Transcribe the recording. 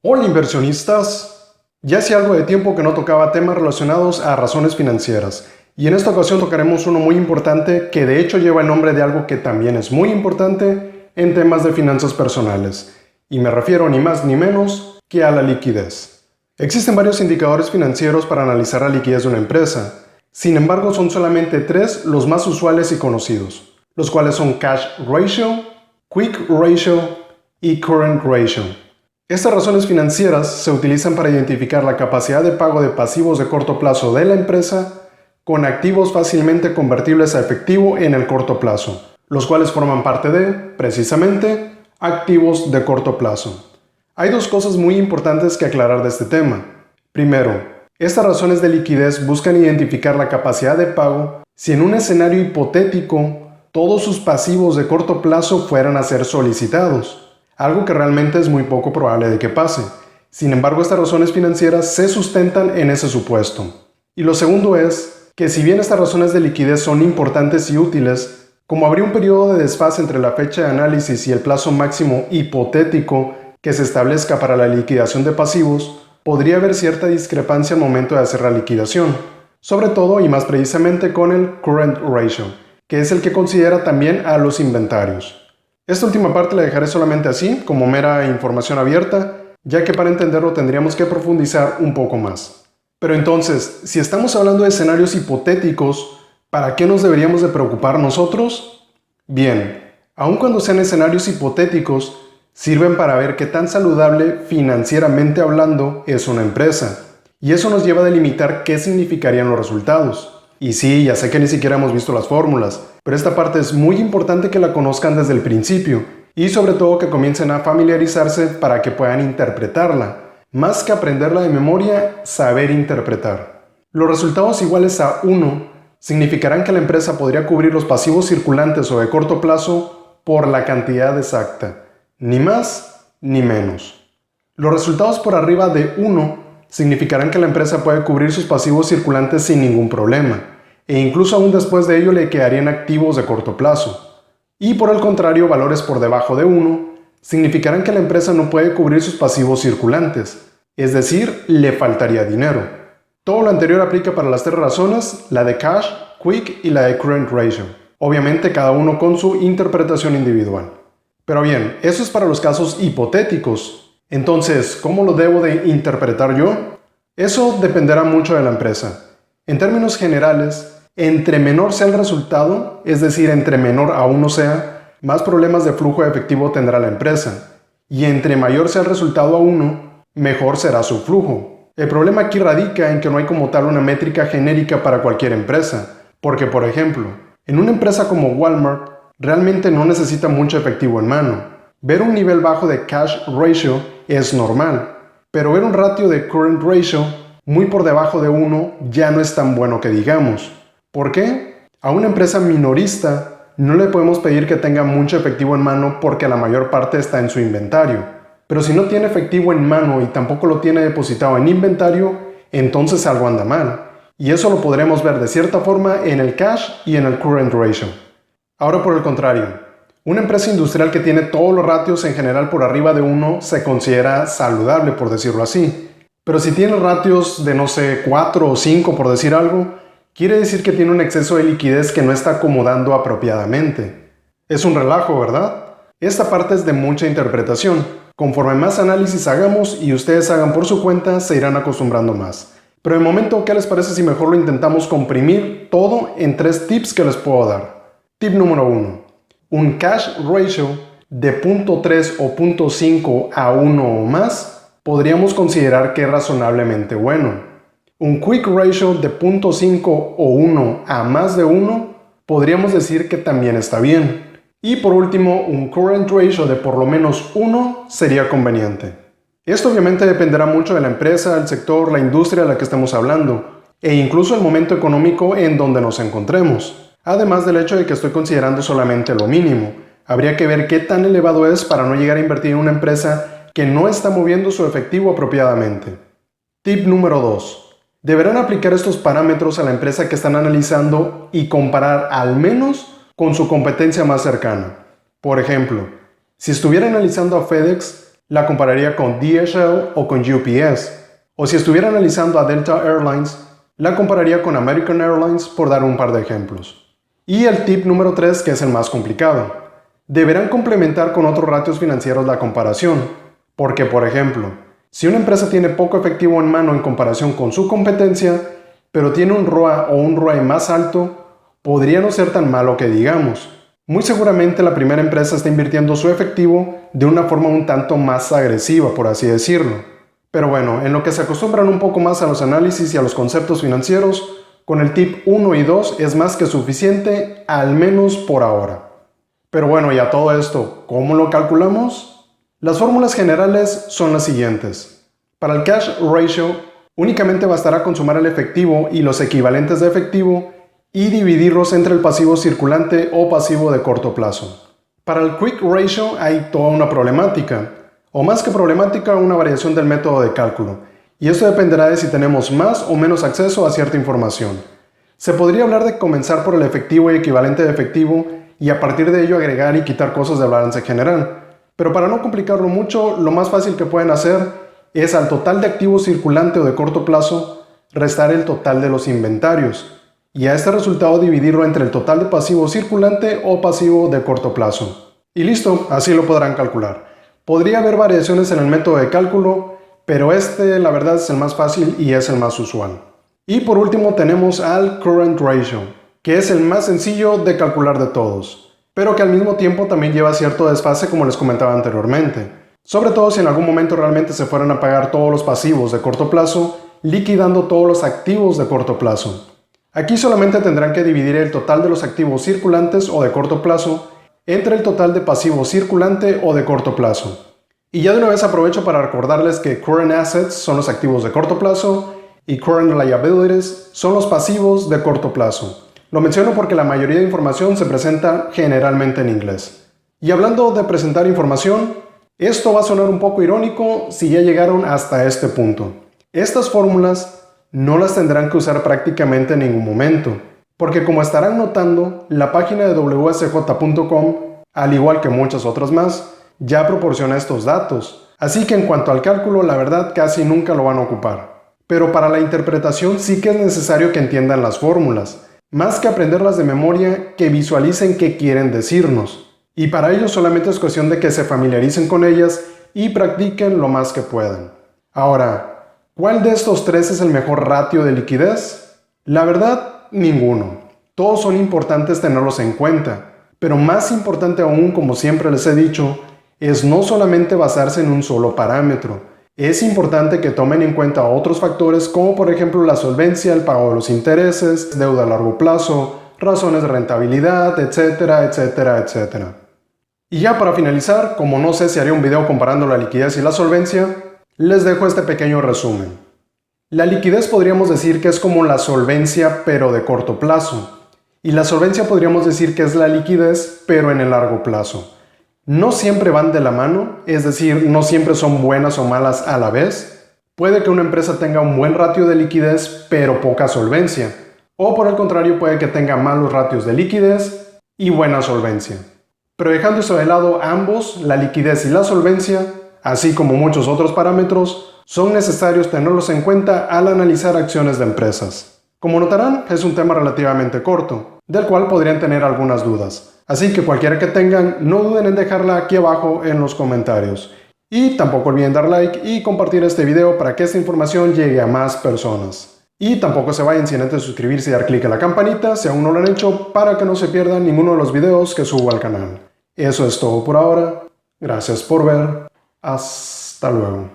Hola inversionistas, ya hacía algo de tiempo que no tocaba temas relacionados a razones financieras y en esta ocasión tocaremos uno muy importante que de hecho lleva el nombre de algo que también es muy importante en temas de finanzas personales y me refiero ni más ni menos que a la liquidez. Existen varios indicadores financieros para analizar la liquidez de una empresa, sin embargo son solamente tres los más usuales y conocidos, los cuales son Cash Ratio, Quick Ratio y Current Ratio. Estas razones financieras se utilizan para identificar la capacidad de pago de pasivos de corto plazo de la empresa con activos fácilmente convertibles a efectivo en el corto plazo, los cuales forman parte de, precisamente, activos de corto plazo. Hay dos cosas muy importantes que aclarar de este tema. Primero, estas razones de liquidez buscan identificar la capacidad de pago si en un escenario hipotético todos sus pasivos de corto plazo fueran a ser solicitados, algo que realmente es muy poco probable de que pase. Sin embargo, estas razones financieras se sustentan en ese supuesto. Y lo segundo es que si bien estas razones de liquidez son importantes y útiles, como habría un periodo de desfase entre la fecha de análisis y el plazo máximo hipotético que se establezca para la liquidación de pasivos, podría haber cierta discrepancia al momento de hacer la liquidación, sobre todo y más precisamente con el Current Ratio, que es el que considera también a los inventarios. Esta última parte la dejaré solamente así, como mera información abierta, ya que para entenderlo tendríamos que profundizar un poco más. Pero entonces, si estamos hablando de escenarios hipotéticos, ¿para qué nos deberíamos de preocupar nosotros? Bien, aun cuando sean escenarios hipotéticos, sirven para ver qué tan saludable financieramente hablando es una empresa. Y eso nos lleva a delimitar qué significarían los resultados. Y sí, ya sé que ni siquiera hemos visto las fórmulas, pero esta parte es muy importante que la conozcan desde el principio y sobre todo que comiencen a familiarizarse para que puedan interpretarla. Más que aprenderla de memoria, saber interpretar. Los resultados iguales a 1 significarán que la empresa podría cubrir los pasivos circulantes o de corto plazo por la cantidad exacta, ni más ni menos. Los resultados por arriba de 1 significarán que la empresa puede cubrir sus pasivos circulantes sin ningún problema, e incluso aún después de ello le quedarían activos de corto plazo. Y por el contrario, valores por debajo de 1 significarán que la empresa no puede cubrir sus pasivos circulantes, es decir, le faltaría dinero. Todo lo anterior aplica para las tres razones, la de Cash, Quick y la de Current Ratio, obviamente cada uno con su interpretación individual. Pero bien, eso es para los casos hipotéticos. Entonces, ¿cómo lo debo de interpretar yo? Eso dependerá mucho de la empresa. En términos generales, entre menor sea el resultado, es decir, entre menor a 1 sea, más problemas de flujo de efectivo tendrá la empresa. Y entre mayor sea el resultado a 1, mejor será su flujo. El problema aquí radica en que no hay como tal una métrica genérica para cualquier empresa. Porque, por ejemplo, en una empresa como Walmart, realmente no necesita mucho efectivo en mano. Ver un nivel bajo de Cash Ratio es normal, pero ver un ratio de Current Ratio muy por debajo de 1 ya no es tan bueno que digamos. ¿Por qué? A una empresa minorista no le podemos pedir que tenga mucho efectivo en mano porque la mayor parte está en su inventario. Pero si no tiene efectivo en mano y tampoco lo tiene depositado en inventario, entonces algo anda mal. Y eso lo podremos ver de cierta forma en el Cash y en el Current Ratio. Ahora por el contrario, una empresa industrial que tiene todos los ratios en general por arriba de 1 se considera saludable, por decirlo así. Pero si tiene ratios de, no sé, 4 o 5, por decir algo, quiere decir que tiene un exceso de liquidez que no está acomodando apropiadamente. Es un relajo, ¿verdad? Esta parte es de mucha interpretación. Conforme más análisis hagamos y ustedes hagan por su cuenta, se irán acostumbrando más. Pero de momento, ¿qué les parece si mejor lo intentamos comprimir todo en 3 tips que les puedo dar? Tip número 1. Un Cash Ratio de 0.3 o 0.5 a 1 o más podríamos considerar que es razonablemente bueno. Un Quick Ratio de 0.5 o 1 a más de 1 podríamos decir que también está bien. Y por último, un Current Ratio de por lo menos 1 sería conveniente. Esto obviamente dependerá mucho de la empresa, el sector, la industria de la que estemos hablando, e incluso el momento económico en donde nos encontremos. Además del hecho de que estoy considerando solamente lo mínimo, habría que ver qué tan elevado es para no llegar a invertir en una empresa que no está moviendo su efectivo apropiadamente. Tip número 2. Deberán aplicar estos parámetros a la empresa que están analizando y comparar al menos con su competencia más cercana. Por ejemplo, si estuviera analizando a FedEx, la compararía con DHL o con UPS. O si estuviera analizando a Delta Airlines, la compararía con American Airlines, por dar un par de ejemplos. Y el tip número 3, que es el más complicado. Deberán complementar con otros ratios financieros la comparación. Porque, por ejemplo, si una empresa tiene poco efectivo en mano en comparación con su competencia, pero tiene un ROA o un ROE más alto, podría no ser tan malo que digamos. Muy seguramente la primera empresa está invirtiendo su efectivo de una forma un tanto más agresiva, por así decirlo. Pero bueno, en lo que se acostumbran un poco más a los análisis y a los conceptos financieros, con el tip 1 y 2 es más que suficiente, al menos por ahora. Pero bueno, y a todo esto, ¿cómo lo calculamos? Las fórmulas generales son las siguientes. Para el cash ratio, únicamente bastará con sumar el efectivo y los equivalentes de efectivo y dividirlos entre el pasivo circulante o pasivo de corto plazo. Para el quick ratio hay toda una problemática, o más que problemática, una variación del método de cálculo, y esto dependerá de si tenemos más o menos acceso a cierta información. Se podría hablar de comenzar por el efectivo y equivalente de efectivo y a partir de ello agregar y quitar cosas del balance general, pero para no complicarlo mucho, lo más fácil que pueden hacer es al total de activo circulante o de corto plazo restar el total de los inventarios, y a este resultado dividirlo entre el total de pasivo circulante o pasivo de corto plazo. Y listo, así lo podrán calcular. Podría haber variaciones en el método de cálculo, pero este la verdad es el más fácil y es el más usual. Y por último tenemos al current ratio, que es el más sencillo de calcular de todos, pero que al mismo tiempo también lleva cierto desfase como les comentaba anteriormente. Sobre todo si en algún momento realmente se fueran a pagar todos los pasivos de corto plazo, liquidando todos los activos de corto plazo. Aquí solamente tendrán que dividir el total de los activos circulantes o de corto plazo entre el total de pasivo circulante o de corto plazo. Y ya de una vez aprovecho para recordarles que current assets son los activos de corto plazo y current liabilities son los pasivos de corto plazo. Lo menciono porque la mayoría de información se presenta generalmente en inglés. Y hablando de presentar información, esto va a sonar un poco irónico si ya llegaron hasta este punto. Estas fórmulas no las tendrán que usar prácticamente en ningún momento, porque como estarán notando, la página de wsj.com, al igual que muchas otras más, ya proporciona estos datos, así que en cuanto al cálculo, la verdad casi nunca lo van a ocupar. Pero para la interpretación sí que es necesario que entiendan las fórmulas, más que aprenderlas de memoria, que visualicen qué quieren decirnos. Y para ello solamente es cuestión de que se familiaricen con ellas y practiquen lo más que puedan. Ahora, ¿cuál de estos tres es el mejor ratio de liquidez? La verdad, ninguno. Todos son importantes tenerlos en cuenta, pero más importante aún, como siempre les he dicho, es no solamente basarse en un solo parámetro. Es importante que tomen en cuenta otros factores como por ejemplo la solvencia, el pago de los intereses, deuda a largo plazo, razones de rentabilidad, etcétera, etcétera, etcétera. Y ya para finalizar, como no sé si haré un video comparando la liquidez y la solvencia, les dejo este pequeño resumen. La liquidez podríamos decir que es como la solvencia pero de corto plazo. Y la solvencia podríamos decir que es la liquidez pero en el largo plazo. No siempre van de la mano, es decir, no siempre son buenas o malas a la vez. Puede que una empresa tenga un buen ratio de liquidez pero poca solvencia. O por el contrario puede que tenga malos ratios de liquidez y buena solvencia. Pero dejando eso de lado, ambos, la liquidez y la solvencia, así como muchos otros parámetros, son necesarios tenerlos en cuenta al analizar acciones de empresas. Como notarán, es un tema relativamente corto, del cual podrían tener algunas dudas. Así que cualquiera que tengan, no duden en dejarla aquí abajo en los comentarios. Y tampoco olviden dar like y compartir este video para que esta información llegue a más personas. Y tampoco se vayan sin antes suscribirse y dar clic a la campanita si aún no lo han hecho para que no se pierdan ninguno de los videos que subo al canal. Eso es todo por ahora. Gracias por ver. Hasta luego.